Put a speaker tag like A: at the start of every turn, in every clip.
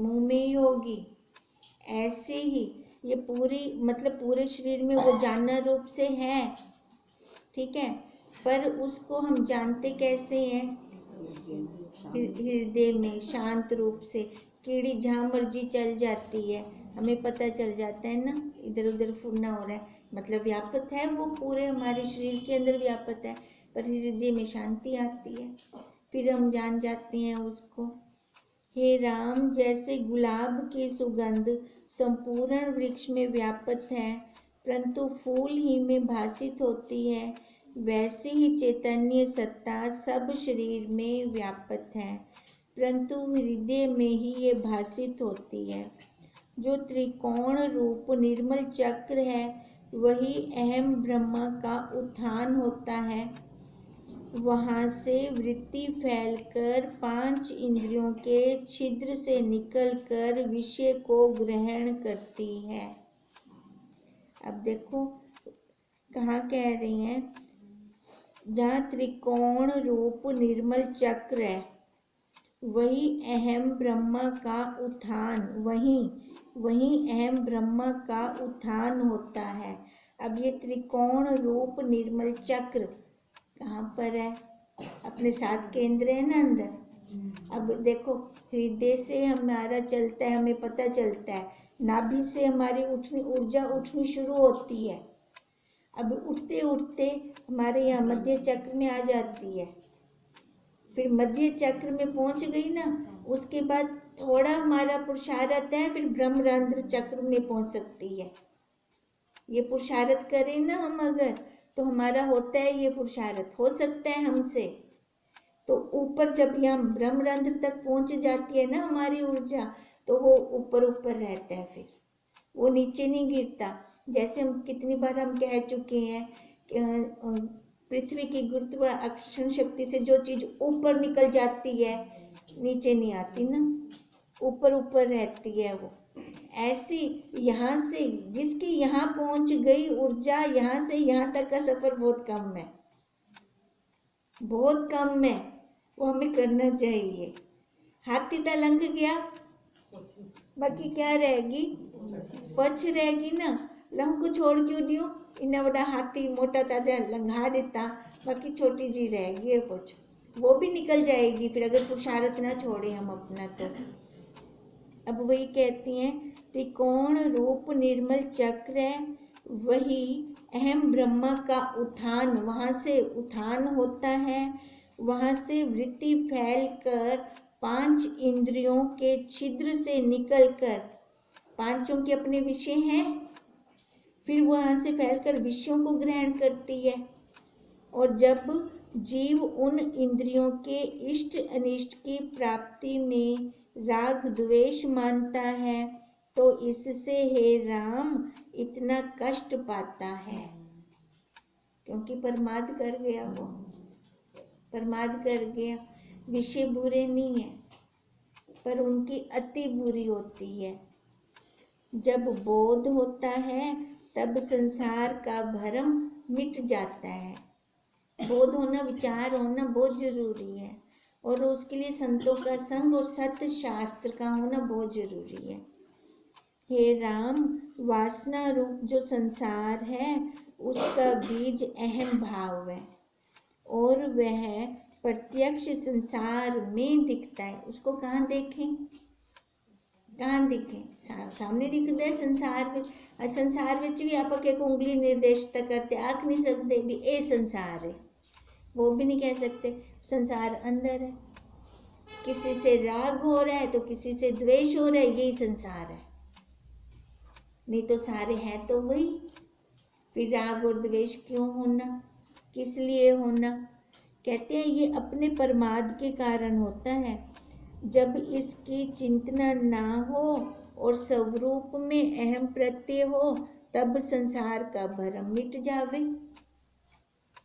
A: मुंह में ही होगी। ऐसे ही ये पूरी मतलब पूरे शरीर में वो जानना रूप से है, ठीक है, पर उसको हम जानते कैसे हैं? हृदय में शांत रूप से। कीड़ी जहाँ मर्जी चल जाती है, हमें पता चल जाता है ना, इधर उधर फुरना हो रहा है, मतलब व्यापक है वो, पूरे हमारे शरीर के अंदर व्यापक है, पर हृदय में शांति आती है, फिर हम जान जाते हैं उसको। हे राम, जैसे गुलाब की सुगंध संपूर्ण वृक्ष में व्यापक है परंतु फूल ही में भासित होती है, वैसे ही चैतन्य सत्ता सब शरीर में व्यापक है परंतु हृदय में ही ये भासित होती है। जो त्रिकोण रूप निर्मल चक्र है वही अहम ब्रह्म का उत्थान होता है। वहाँ से वृत्ति फैलकर 5 इंद्रियों के छिद्र से निकलकर विषय को ग्रहण करती है। अब देखो कहाँ कह रही हैं, जहाँ त्रिकोण रूप निर्मल चक्र है वही अहम ब्रह्म का उत्थान, वही अहम ब्रह्म का उत्थान होता है। अब ये त्रिकोण रूप निर्मल चक्र कहाँ पर है? अपने 7 केंद्र है ना अंदर। अब देखो हृदय से हमारा चलता है, हमें पता चलता है, नाभि से हमारी ऊर्जा उठनी शुरू होती है। अब उठते उठते हमारे यहाँ मध्य चक्र में आ जाती है, फिर मध्य चक्र में पहुंच गई ना, उसके बाद थोड़ा हमारा पुरुषार्थ है, फिर ब्रह्मरंध्र चक्र में पहुंच सकती है। ये पुरुषार्थ करें ना हम अगर, तो हमारा होता है, ये पुरुषार्थ हो सकता है हमसे। तो ऊपर जब यहाँ ब्रह्मरंध्र तक पहुंच जाती है ना हमारी ऊर्जा, तो वो ऊपर ऊपर रहता है, फिर वो नीचे नहीं गिरता। जैसे हम कितनी बार हम कह चुके हैं, पृथ्वी की गुरुत्वाकर्षण शक्ति से जो चीज़ ऊपर निकल जाती है नीचे नहीं आती ना, ऊपर ऊपर रहती है वो। ऐसी यहाँ से जिसकी यहाँ पहुँच गई ऊर्जा, यहाँ से यहाँ तक का सफ़र बहुत कम है, बहुत कम है, वो हमें करना चाहिए। हाथी तो लंघ गया, बाकी क्या रहेगी? पछ रहेगी ना। लंघ को छोड़ क्यों दियो? इतना बड़ा हाथी मोटा ताजा लंघा देता, बाकी छोटी जी रहेगी पछ, वो भी निकल जाएगी फिर अगर पुरुषार्थ ना छोड़े हम अपना तो। अब वही कहती हैं, त्रिकोण रूप निर्मल चक्र है वही अहम ब्रह्म का उत्थान, वहाँ से उत्थान होता है, वहाँ से वृत्ति फैलकर 5 इंद्रियों के छिद्र से निकलकर, पांचों के अपने विषय हैं, फिर वहाँ से फैलकर विषयों को ग्रहण करती है। और जब जीव उन इंद्रियों के इष्ट अनिष्ट की प्राप्ति में राग द्वेष मानता है तो इससे हे राम इतना कष्ट पाता है, क्योंकि प्रमाद कर गया, वो प्रमाद कर गया। विषय बुरे नहीं है पर उनकी अति बुरी होती है। जब बोध होता है तब संसार का भ्रम मिट जाता है। बोध होना, विचार होना बहुत जरूरी है, और उसके लिए संतों का संग और सत्य शास्त्र का होना बहुत जरूरी है। हे राम, वासना रूप जो संसार है उसका बीज अहम भाव है और वह प्रत्यक्ष संसार में दिखता है। उसको कहाँ देखें? कहाँ दिखे? सामने दिखता है संसार में। संसार विच भी आप एक उंगली निर्देशित करते, आख नहीं सकते भी ए संसार है, वो भी नहीं कह सकते। संसार अंदर है, किसी से राग हो रहा है तो किसी से द्वेष हो रहा है, यही संसार है, नहीं तो सारे हैं तो वही। फिर राग और द्वेष क्यों होना, किस लिए होना? कहते हैं ये अपने प्रमाद के कारण होता है। जब इसकी चिंतना ना हो और स्वरूप में अहम प्रत्यय हो तब संसार का भ्रम मिट जावे।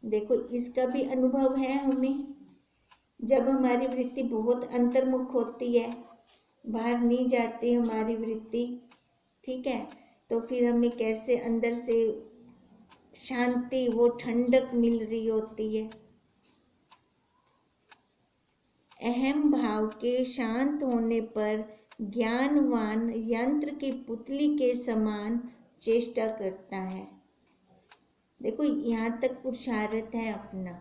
A: देखो इसका भी अनुभव है हमें। जब हमारी वृत्ति बहुत अंतर्मुख होती है, बाहर नहीं जाती हमारी वृत्ति, ठीक है, तो फिर हमें कैसे अंदर से शांति, वो ठंडक मिल रही होती है। अहम भाव के शांत होने पर ज्ञानवान यंत्र की पुतली के समान चेष्टा करता है। देखो यहाँ तक पुरुषार्थ है अपना।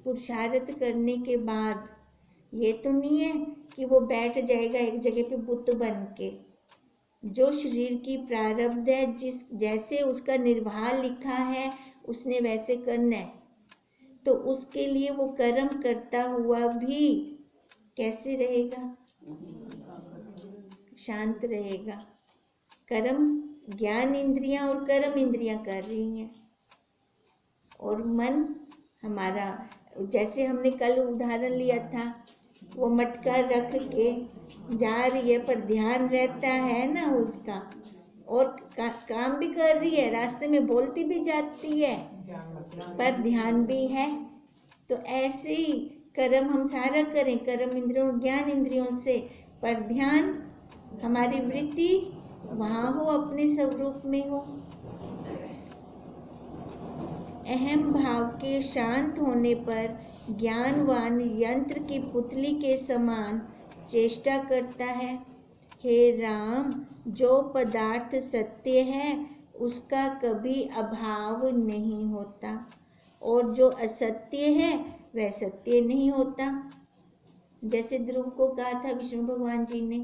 A: पुरुषार्थ करने के बाद ये तो नहीं है कि वो बैठ जाएगा एक जगह पे बुत बन के। जो शरीर की प्रारब्ध है, जैसे उसका निर्वाह लिखा है उसने वैसे करना है, तो उसके लिए वो कर्म करता हुआ भी कैसे रहेगा? शांत रहेगा। कर्म ज्ञान इंद्रियां और कर्म इंद्रियां कर रही हैं, और मन हमारा, जैसे हमने कल उदाहरण लिया था, वो मटका रख के जा रही है पर ध्यान रहता है ना उसका, और काम भी कर रही है, रास्ते में बोलती भी जाती है पर ध्यान भी है। तो ऐसे ही कर्म हम सारा करें, कर्म इंद्रियों ज्ञान इंद्रियों से, पर ध्यान हमारी वृत्ति वहाँ हो, अपने स्वरूप में हो। अहम भाव के शांत होने पर ज्ञानवान यंत्र की पुतली के समान चेष्टा करता है। हे राम, जो पदार्थ सत्य है उसका कभी अभाव नहीं होता, और जो असत्य है वह सत्य नहीं होता। जैसे ध्रुव को कहा था विष्णु भगवान जी ने,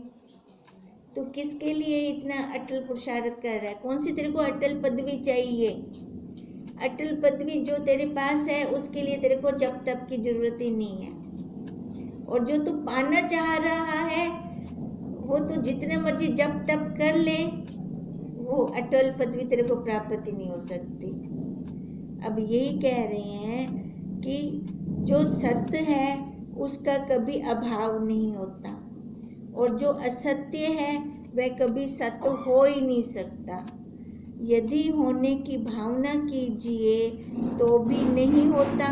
A: तो किसके लिए इतना अटल पुरुषार्थ कर रहा है? कौन सी तेरे को अटल पदवी चाहिए? अटल पदवी जो तेरे पास है उसके लिए तेरे को जप तप की जरूरत ही नहीं है, और जो तू पाना चाह रहा है वो तो जितने मर्जी जप तप कर ले, वो अटल पदवी तेरे को प्राप्त ही नहीं हो सकती। अब यही कह रहे हैं कि जो सत्य है उसका कभी अभाव नहीं होता, और जो असत्य है वह कभी सत्य हो ही नहीं सकता। यदि होने की भावना कीजिए तो भी नहीं होता।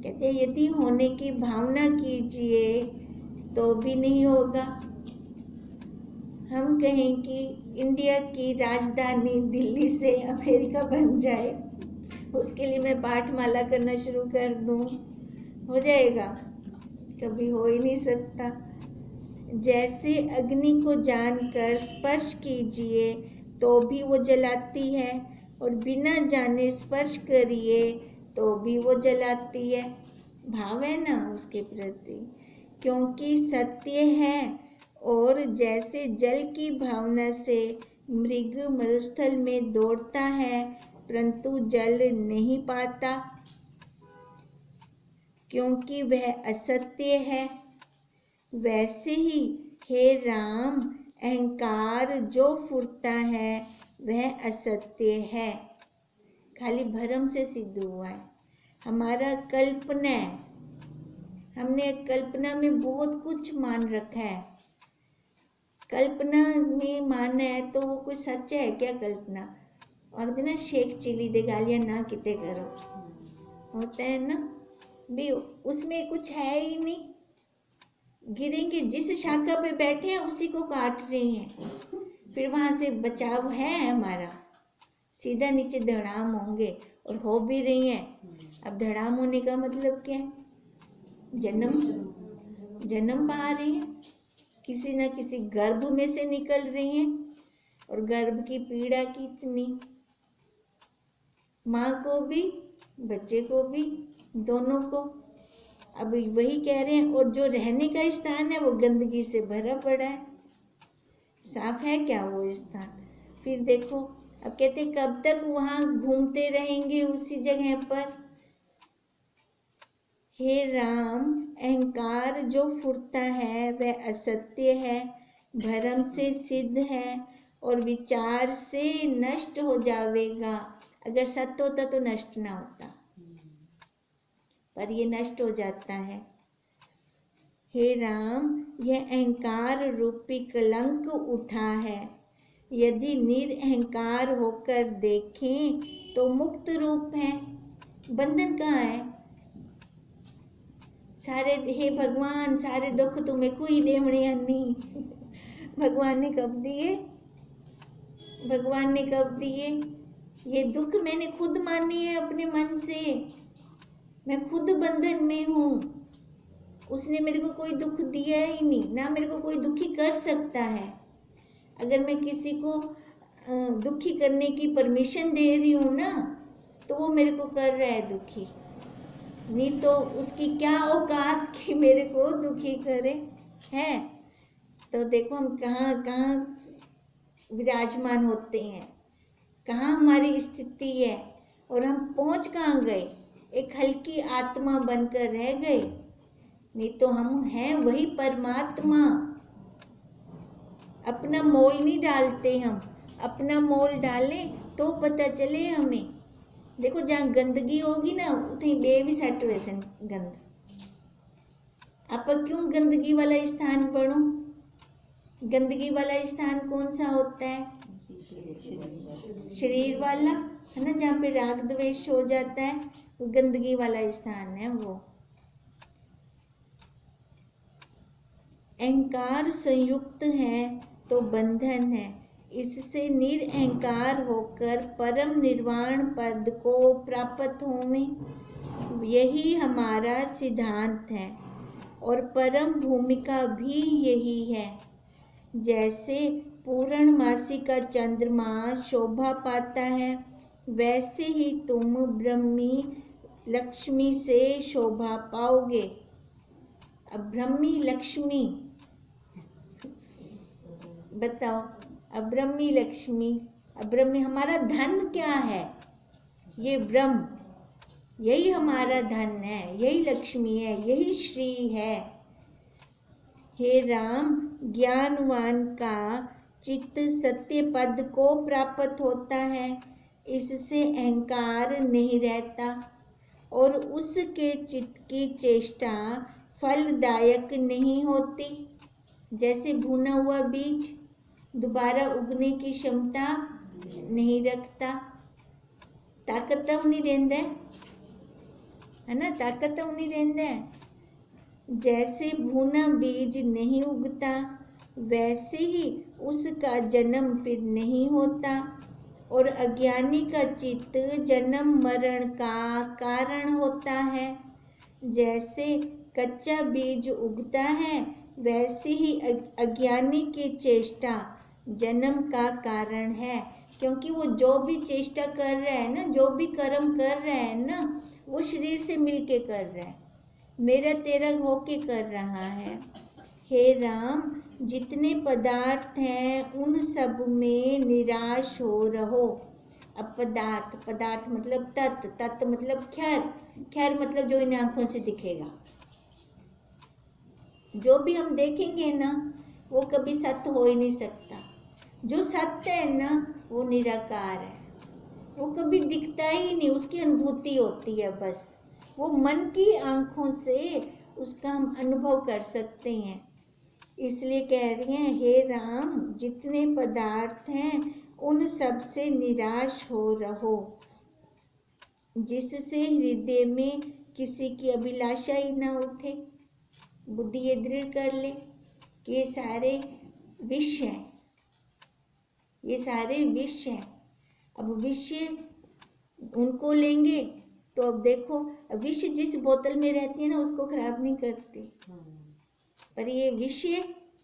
A: कहते यदि होने की भावना कीजिए तो भी नहीं होगा। हम कहें कि इंडिया की राजधानी दिल्ली से अमेरिका बन जाए, उसके लिए मैं पाठमाला करना शुरू कर दूं, हो जाएगा? कभी हो ही नहीं सकता। जैसे अग्नि को जानकर स्पर्श कीजिए तो भी वो जलाती है, और बिना जाने स्पर्श करिए तो भी वो जलाती है। भाव है ना उसके प्रति, क्योंकि सत्य है। और जैसे जल की भावना से मृग मरुस्थल में दौड़ता है परंतु जल नहीं पाता, क्योंकि वह असत्य है, वैसे ही हे राम, अहंकार जो फुरता है वह असत्य है, खाली भ्रम से सिद्ध हुआ है। हमारा कल्पना है, हमने कल्पना में बहुत कुछ मान रखा है। कल्पना में मानना है तो वो कोई सच है क्या? कल्पना और बिना शेख चिली दे गालियाँ ना किते करो, होता है ना भी, उसमें कुछ है ही नहीं। गिरेंगे, जिस शाखा पे बैठे हैं उसी को काट रहे हैं, फिर वहाँ से बचाव है हमारा, सीधा नीचे धड़ाम होंगे, और हो भी रही हैं। अब धड़ाम होने का मतलब क्या है? जन्म पा रही हैं, किसी न किसी गर्भ में से निकल रही हैं, और गर्भ की पीड़ा कितनी, माँ को भी बच्चे को भी, दोनों को। अब वही कह रहे हैं, और जो रहने का स्थान है वो गंदगी से भरा पड़ा है। साफ है क्या वो स्थान? फिर देखो, अब कहते कब तक वहाँ घूमते रहेंगे उसी जगह पर। हे राम, अहंकार जो फुरता है वह असत्य है, भ्रम से सिद्ध है, और विचार से नष्ट हो जाएगा। अगर सत्य होता तो नष्ट ना होता, पर ये नष्ट हो जाता है। हे राम, यह अहंकार रूपी कलंक उठा है। यदि निरअहकार होकर देखें तो मुक्त रूप है। बंधन कहाँ है? सारे, हे भगवान, सारे दुख तुम्हें कोई देवने नहीं। भगवान ने कब दिए? भगवान ने कब दिए? ये दुख मैंने खुद माने हैं अपने मन से, मैं खुद बंधन में हूँ। उसने मेरे को कोई दुख दिया ही नहीं, ना मेरे को कोई दुखी कर सकता है। अगर मैं किसी को दुखी करने की परमिशन दे रही हूँ ना, तो वो मेरे को कर रहा है दुखी, नहीं तो उसकी क्या औकात कि मेरे को दुखी करे है। तो देखो हम कहाँ कहाँ विराजमान होते हैं, कहाँ हमारी स्थिति है, और हम पहुँच कहाँ गए, एक हल्की आत्मा बनकर रह गए, नहीं तो हम हैं वही परमात्मा। अपना मोल नहीं डालते हम, अपना मोल डालें तो पता चले हमें। देखो जहाँ गंदगी होगी ना उतनी बेबी सट वैसे गंद। आप क्यों गंदगी वाला स्थान पढ़ो? गंदगी वाला स्थान कौन सा होता है? शरीर वाला है ना, जहाँ पे राग द्वेष हो जाता है, वो गंदगी वाला स्थान है वो। अहंकार संयुक्त है तो बंधन है, इससे निरअहकार होकर परम निर्वाण पद को प्राप्त होवें, यही हमारा सिद्धांत है और परम भूमिका भी यही है। जैसे पूर्णमासी का चंद्रमा शोभा पाता है, वैसे ही तुम ब्रह्मी लक्ष्मी से शोभा पाओगे। अब ब्रह्मी लक्ष्मी बताओ, अब ब्रह्मी लक्ष्मी, अब ब्रह्मी हमारा धन क्या है? ये ब्रह्म, यही हमारा धन है, यही लक्ष्मी है, यही श्री है। हे राम, ज्ञानवान का चित्त सत्य पद को प्राप्त होता है, इससे अहंकार नहीं रहता और उसके चित्त की चेष्टा फलदायक नहीं होती। जैसे भुना हुआ बीज दोबारा उगने की क्षमता नहीं रखता, ताकत नहीं रहता है ना, ताकत नहीं रहता। जैसे भुना बीज नहीं उगता, वैसे ही उसका जन्म फिर नहीं होता और अज्ञानी का चित्त जन्म मरण का कारण होता है। जैसे कच्चा बीज उगता है, वैसे ही अज्ञानी की चेष्टा जन्म का कारण है, क्योंकि वो जो भी चेष्टा कर रहा है ना, जो भी कर्म कर रहा है ना, वो शरीर से मिलके कर रहा है, मेरा तेरा होके कर रहा है। हे राम, जितने पदार्थ हैं उन सब में निराश हो रहो। अब पदार्थ, पदार्थ मतलब तत्व, तत्व मतलब खैर, खैर मतलब जो इन आँखों से दिखेगा, जो भी हम देखेंगे ना वो कभी सत्य हो ही नहीं सकता। जो सत्य है ना वो निराकार है, वो कभी दिखता ही नहीं, उसकी अनुभूति होती है बस, वो मन की आँखों से उसका हम अनुभव कर सकते हैं। इसलिए कह रही हैं, हे राम, जितने पदार्थ हैं उन सब से निराश हो रहो, जिससे हृदय में किसी की अभिलाषा ही ना उठे। बुद्धि ये दृढ़ कर ले कि ये सारे विष हैं, ये सारे विष हैं। अब विष उनको लेंगे तो अब देखो, विष जिस बोतल में रहती है ना उसको खराब नहीं करती, पर ये विष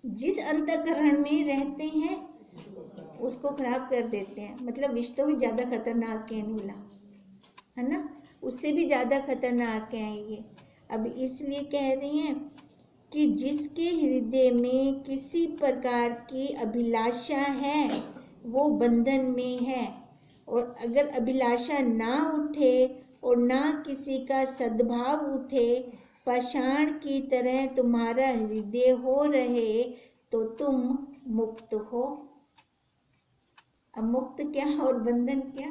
A: जिस अंतःकरण में रहते हैं उसको खराब कर देते हैं। मतलब विष तो भी ज़्यादा खतरनाक है नीला, है ना, उससे भी ज़्यादा खतरनाक है ये। अब इसलिए कह रही हैं कि जिसके हृदय में किसी प्रकार की अभिलाषा है वो बंधन में है, और अगर अभिलाषा ना उठे और ना किसी का सद्भाव उठे, पाषाण की तरह तुम्हारा हृदय हो रहे, तो तुम मुक्त हो। अब मुक्त क्या और बंधन क्या?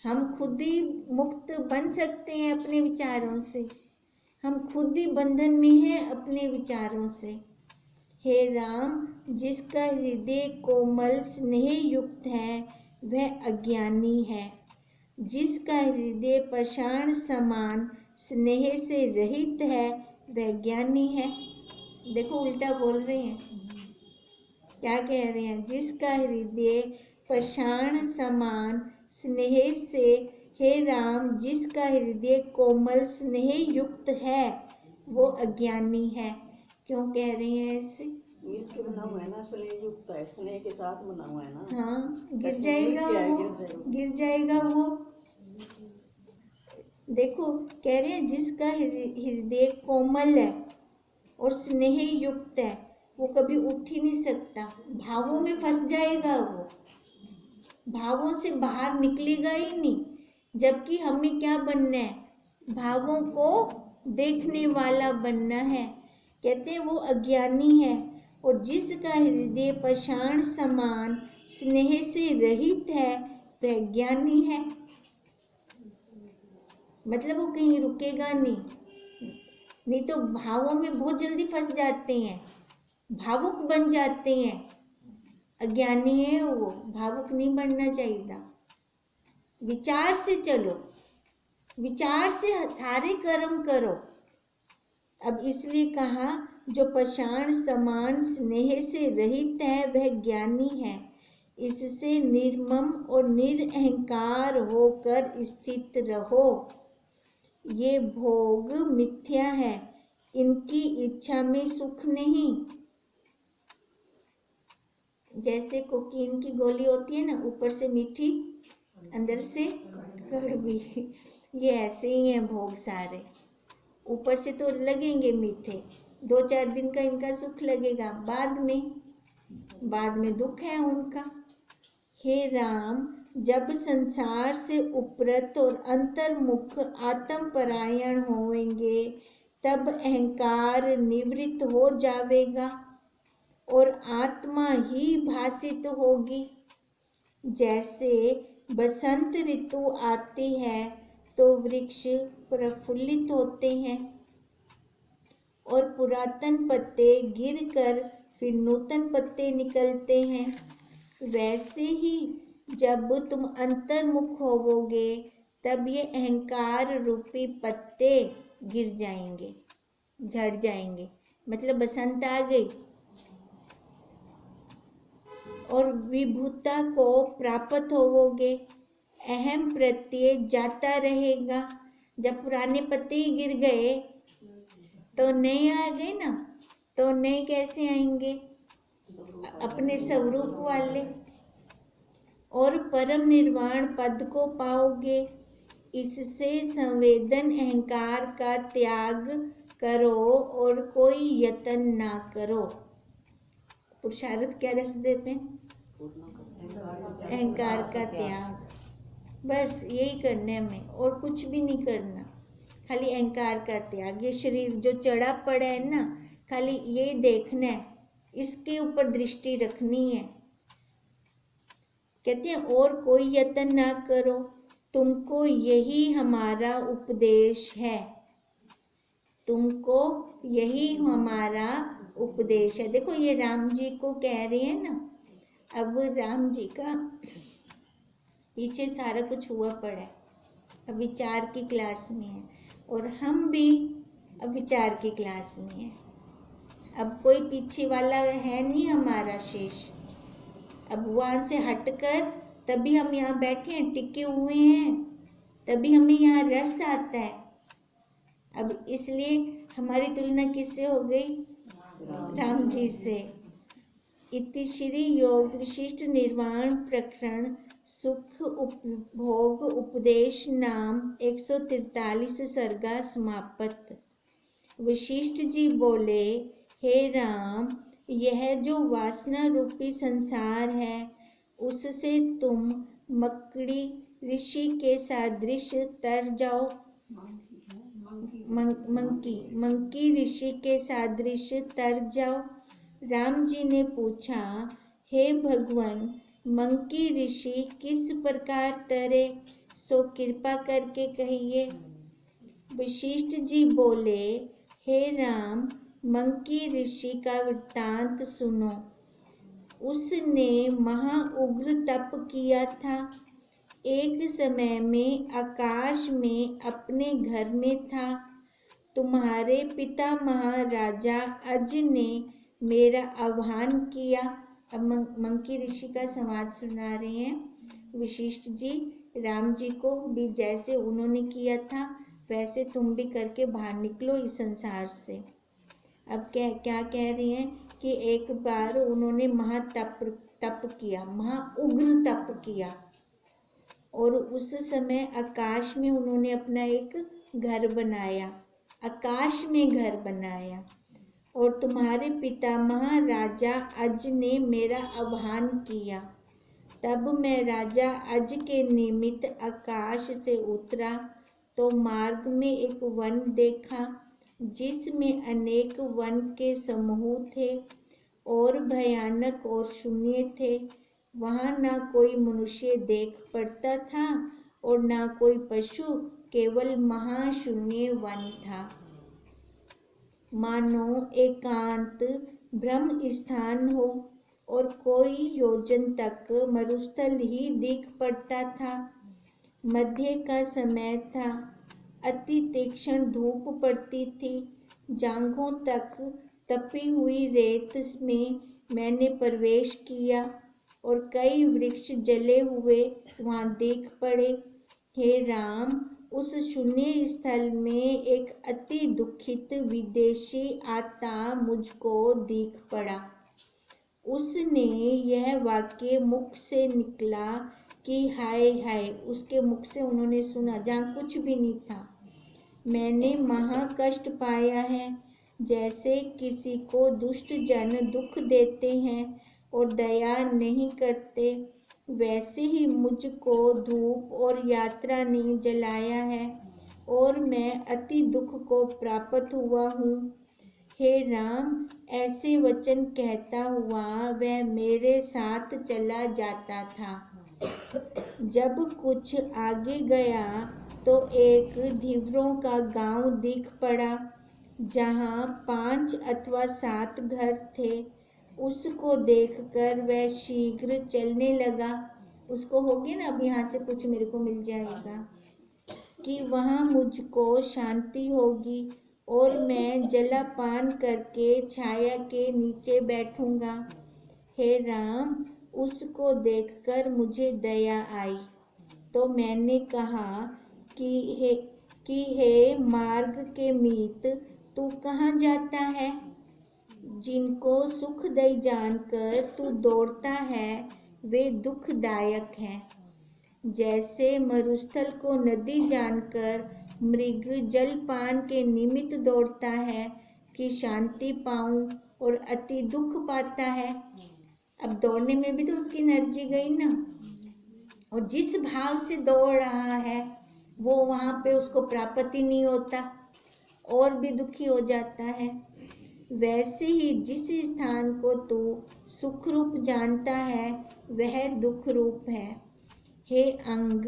A: हम खुद ही मुक्त बन सकते हैं अपने विचारों से, हम खुद ही बंधन में हैं अपने विचारों से। हे राम, जिसका हृदय कोमल स्नेह युक्त है वह अज्ञानी है, जिसका हृदय पाषाण समान स्नेह से रहित है वह ज्ञानी है। देखो उल्टा बोल रहे हैं, क्या कह रहे हैं? जिसका हृदय पाषाण समान स्नेह से हे राम, जिसका हृदय कोमल स्नेह युक्त है वो अज्ञानी है। क्यों कह रहे हैं ऐसे?
B: मीठ के बना हुआ है ना, स्नेह युक्त है, स्नेह के साथ बना हुआ है ना।
A: हाँ, गिर
B: कैसे
A: जाएगा
B: मीठ क्या है,
A: वो,
B: गिर जाएगा।
A: गिर जाएगा वो। देखो कह रहे हैं जिसका हृदय कोमल है और स्नेह युक्त है वो कभी उठ ही नहीं सकता, भावों में फंस जाएगा वो, भावों से बाहर निकलेगा ही नहीं। जबकि हमें क्या बनना है? भावों को देखने वाला बनना है। कहते हैं वो अज्ञानी है। और जिसका हृदय पाषाण समान स्नेह से रहित है वह ज्ञानी है। मतलब वो कहीं रुकेगा नहीं, नहीं तो भावों में बहुत जल्दी फंस जाते हैं, भावुक बन जाते हैं। अज्ञानी है वो, भावुक नहीं बनना चाहिए। विचार से चलो, विचार से सारे कर्म करो। अब इसलिए कहा जो पाषाण समान स्नेह से रहित है वह ज्ञानी है। इससे निर्मम और निरअहंकार होकर स्थित रहो। ये भोग मिथ्या है, इनकी इच्छा में सुख नहीं। जैसे कोकीन की गोली होती है ना, ऊपर से मीठी अंदर से कड़वी, ये ऐसे ही हैं भोग सारे। ऊपर से तो लगेंगे मीठे, 2-4 दिन का इनका सुख लगेगा, बाद में दुख है उनका। हे राम, जब संसार से उपरत और अंतर्मुख आत्मपरायण होंगे तब अहंकार निवृत्त हो जाएगा और आत्मा ही भासित होगी। जैसे बसंत ऋतु आती है तो वृक्ष प्रफुल्लित होते हैं और पुरातन पत्ते गिरकर फिर नूतन पत्ते निकलते हैं, वैसे ही जब तुम अंतर्मुख होवोगे तब ये अहंकार रूपी पत्ते गिर जाएंगे, झड़ जाएंगे। मतलब बसंत आ गई और विभुता को प्राप्त होवोगे। अहम प्रत्यय जाता रहेगा। जब पुराने पत्ते ही गिर गए तो नए आ गए ना, तो नए कैसे आएंगे? अपने स्वरूप वाले। और परम निर्वाण पद को पाओगे। इससे संवेदन अहंकार का त्याग करो और कोई यत्न ना करो। पुरुषार्थ क्या रस देते हैं? अहंकार का त्याग। बस यही करने में, और कुछ भी नहीं करना, खाली अहंकार का त्याग। ये शरीर जो चढ़ा पड़ा है ना, खाली ये देखना है, इसके ऊपर दृष्टि रखनी है। कहते हैं और कोई यत्न ना करो, तुमको यही हमारा उपदेश है, तुमको यही हमारा उपदेश है। देखो ये राम जी को कह रहे हैं ना। अब राम जी का पीछे सारा कुछ हुआ पड़ा है, अब विचार की क्लास में है, और हम भी अब विचार की क्लास में है। अब कोई पीछे वाला है नहीं हमारा शेष। अब वहाँ से हटकर तभी हम यहाँ बैठे हैं, टिके हुए हैं, तभी हमें यहाँ रस आता है। अब इसलिए हमारी तुलना किससे हो गई? राम जी से। इति श्री योग विशिष्ट निर्वाण प्रकरण सुख उपभोग उपदेश नाम 143 सर्गा समाप्त। वशिष्ठ जी बोले, हे राम, यह जो वासना रूपी संसार है उससे तुम मकड़ी ऋषि के सादृश तर जाओ। मंकी ऋषि के सादृश तर जाओ। राम जी ने पूछा, हे भगवान, मंकी ऋषि किस प्रकार तरे, सो कृपा करके कहिए। वशिष्ठ जी बोले, हे राम, मंकी ऋषि का वृत्तांत सुनो। उसने महाउग्र तप किया था। एक समय में आकाश में अपने घर में था। तुम्हारे पिता महाराजा अज ने मेरा आह्वान किया। अब मंकी ऋषि का संवाद सुना रहे हैं वशिष्ठ जी राम जी को भी जैसे उन्होंने किया था वैसे तुम भी करके बाहर निकलो इस संसार से। अब क्या कह रही हैं कि एक बार उन्होंने तप किया, उग्र तप किया, और उस समय आकाश में उन्होंने अपना एक घर बनाया, आकाश में घर बनाया। और तुम्हारे पितामह राजा अज ने मेरा आह्वान किया, तब मैं राजा अज के निमित्त आकाश से उतरा तो मार्ग में एक वन देखा जिसमें अनेक वन के समूह थे और भयानक और शून्य थे। वहाँ ना कोई मनुष्य देख पड़ता था और ना कोई पशु, केवल महाशून्य वन था, मानो एकांत ब्रह्म स्थान हो और कोई योजन तक मरुस्थल ही दिख पड़ता था। मध्य का समय था, अति तीक्ष्ण धूप पड़ती थी, जांघों तक तपी हुई रेत में मैंने प्रवेश किया और कई वृक्ष जले हुए वहाँ दिख पड़े। हे राम, उस शून्य स्थल में एक अति दुखित विदेशी आत्मा मुझको दिख पड़ा। उसने यह वाक्य मुख से निकला कि हाय हाय, उसके मुख से उन्होंने सुना जहाँ कुछ भी नहीं था, मैंने महा कष्ट पाया है। जैसे किसी को दुष्ट जन दुख देते हैं और दया नहीं करते, वैसे ही मुझको धूप और यात्रा ने जलाया है और मैं अति दुख को प्राप्त हुआ हूँ। हे राम, ऐसे वचन कहता हुआ वह मेरे साथ चला जाता था। जब कुछ आगे गया तो एक धीवरों का गांव दिख पड़ा जहाँ 5 अथवा 7 घर थे। उसको देखकर वह शीघ्र चलने लगा। उसको हो गया ना, अब यहाँ से कुछ मेरे को मिल जाएगा कि वहाँ मुझको शांति होगी और मैं जलपान करके छाया के नीचे बैठूंगा। हे राम, उसको देखकर मुझे दया आई तो मैंने कहा कि हे मार्ग के मीत, तू कहाँ जाता है? जिनको सुखदायी जानकर तू दौड़ता है वे दुखदायक हैं। जैसे मरुस्थल को नदी जानकर मृग जलपान के निमित्त दौड़ता है कि शांति पाऊं और अति दुख पाता है। अब दौड़ने में भी तो उसकी एनर्जी गई ना, और जिस भाव से दौड़ रहा है वो वहाँ पे उसको प्राप्त ही नहीं होता और भी दुखी हो जाता है। वैसे ही जिस स्थान को तू सुख रूप जानता है वह दुख रूप है। हे अंग,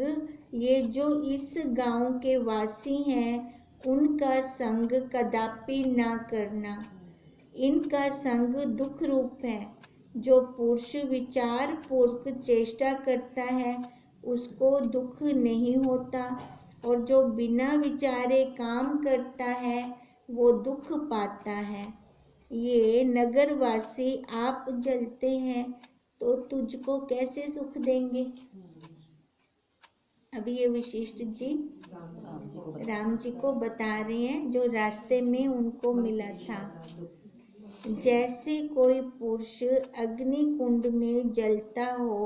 A: ये जो इस गांव के वासी हैं उनका संग कदापि ना करना। इनका संग दुख रूप है। जो पुरुष विचार पूर्वक चेष्टा करता है उसको दुख नहीं होता, और जो बिना विचारे काम करता है वो दुख पाता है। ये नगरवासी आप जलते हैं तो तुझको कैसे सुख देंगे? अभी ये वशिष्ठ जी राम जी को बता रहे हैं जो रास्ते में उनको मिला था। जैसे कोई पुरुष अग्नि कुंड में जलता हो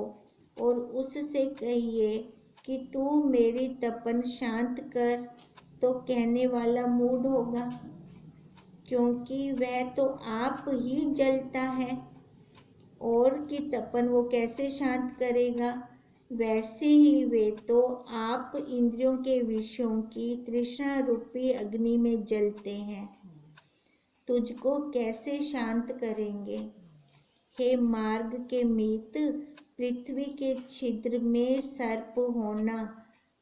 A: और उससे कहिए कि तू मेरी तपन शांत कर, तो कहने वाला मूढ़ होगा, क्योंकि वह तो आप ही जलता है और कि तपन वो कैसे शांत करेगा। वैसे ही वे तो आप इंद्रियों के विषयों की तृष्णा रूपी अग्नि में जलते हैं, तुझको कैसे शांत करेंगे। हे मार्ग के मीत, पृथ्वी के छिद्र में सर्प होना,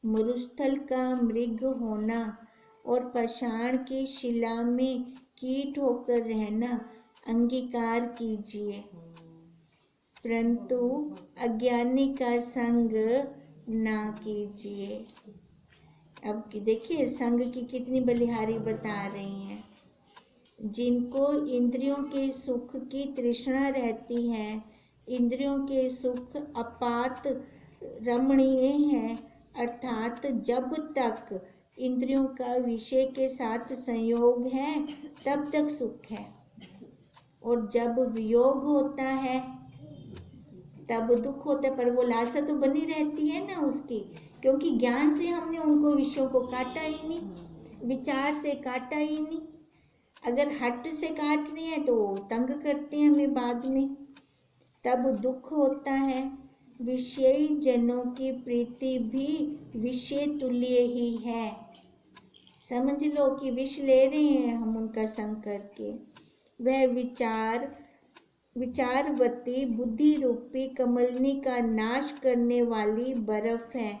A: मरुस्थल का मृग होना और पाषाण की शिला में कीट होकर रहना अंगीकार कीजिए, परंतु अज्ञानी का संग ना कीजिए। अब देखिए संग की कितनी बलिहारी बता रही हैं। जिनको इंद्रियों के सुख की तृष्णा रहती है, इंद्रियों के सुख अपात रमणीय हैं, अर्थात जब तक इंद्रियों का विषय के साथ संयोग है तब तक सुख है, और जब वियोग होता है तब दुख होता है। पर वो लालसा तो बनी रहती है ना उसकी, क्योंकि ज्ञान से हमने उनको विषयों को काटा ही नहीं, विचार से काटा ही नहीं। अगर हट से काटनी है तो तंग करते हैं हमें बाद में, तब दुख होता है। विषयी जनों की प्रीति भी विषय तुल्य ही है। समझ लो कि विष ले रहे हैं हम उनका संग करके। वह विचारवती बुद्धि रूपी कमलनी का नाश करने वाली बर्फ है।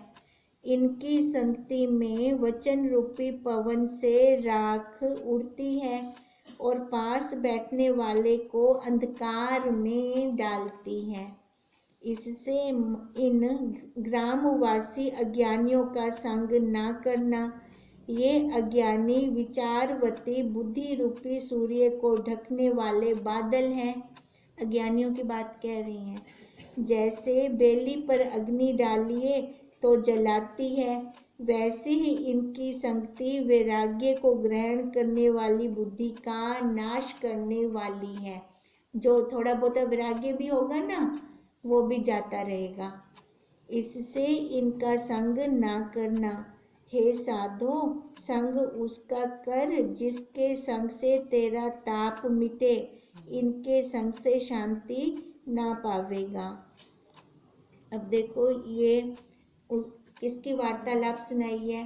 A: इनकी संगति में वचन रूपी पवन से राख उड़ती है और पास बैठने वाले को अंधकार में डालती है। इससे इन ग्रामवासी अज्ञानियों का संग न करना। ये अज्ञानी विचारवती बुद्धि रूपी सूर्य को ढकने वाले बादल हैं। अज्ञानियों की बात कह रही हैं। जैसे बेली पर अग्नि डालिए तो जलाती है, वैसे ही इनकी संगति वैराग्य को ग्रहण करने वाली बुद्धि का नाश करने वाली है। जो थोड़ा बहुत वैराग्य भी होगा ना, वो भी जाता रहेगा। इससे इनका संग ना करना। हे साधो, संग उसका कर जिसके संग से तेरा ताप मिटे। इनके संग से शांति ना पावेगा। अब देखो ये किसकी वार्तालाप सुनाई है?